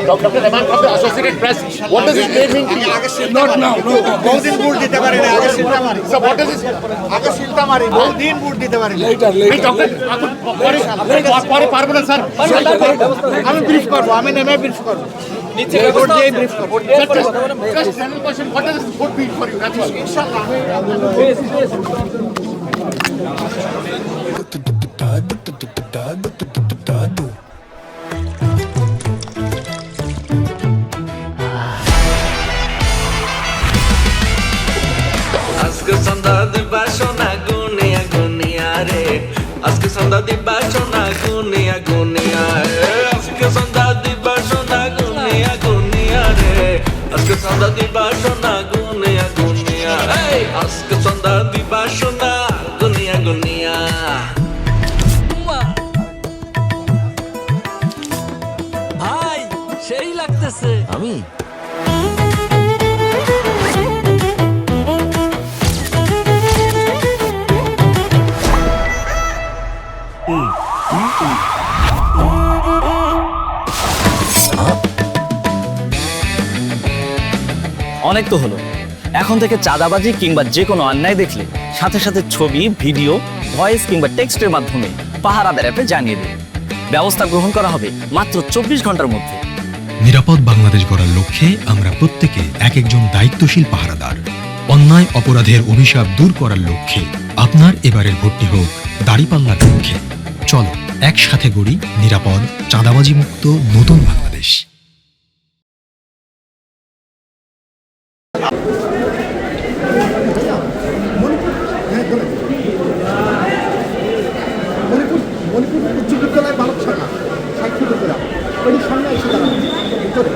Dr. Rahman from the Associated Press. What does his name mean? Not now. বহুদিন বুট দিতে পারি না, আগে শিলটা মারি। So what does his... আগে শিলটা মারি, বহুদিন বুট দিতে পারি না। Later. পরে পারবো না স্যার। আমি ব্রিফ করবো, আমি নেমে ব্রিফ করবো। রিপোর্ট দিয়ে ব্রিফ করবো। Just general question. What does this vote mean for you? That's all. ইনশাআল্লাহ। আজকে সন্ধ্যা দিবা সোনা গুনিয়া গুনিয়া রে, আজকে সন্ধ্যা দিবা সোনা গুনিয়া গুনিয়া রে, আজকে সন্ধ্যা দিবা সোনা গুনিয়া গুনিয়া রে, আজকে সন্ধ্যা দিবা সোনা গুনিয়া গুনিয়া, এই আজকে সন্ধ্যা দিবা সোনা গুনিয়া গুনিয়া। ভাই সেই লাগতেছে। আমি অনেক তো হলো, এখন থেকে চাঁদাবাজি কিংবা যে কোনো অন্যায় দেখলে সাথে সাথে ছবি, ভিডিও, ভয়েস কিংবা টেক্সটের মাধ্যমে পাহারাদার অ্যাপে জানিয়ে দিন। ব্যবস্থা গ্রহণ করা হবে মাত্র 24 ঘন্টার মধ্যে। নিরাপদ বাংলাদেশ গড়ার লক্ষ্যে আমরা প্রত্যেকে এক একজন দায়িত্বশীল পাহারাদার। অন্যায় অপরাধের অভিশাপ দূর করার লক্ষ্যে আপনার এবারের ভোটটি হোক দাঁড়িপাল্লার লক্ষ্যে। চলো একসাথে গড়ি নিরাপদ, চাঁদাবাজি মুক্ত নতুন বাংলাদেশ। মণিপুর উচ্চ বিদ্যালয় বালক শাখা 60 ফুট উপরে, ওই সামনে এসে দাঁড়ান ভিতরে।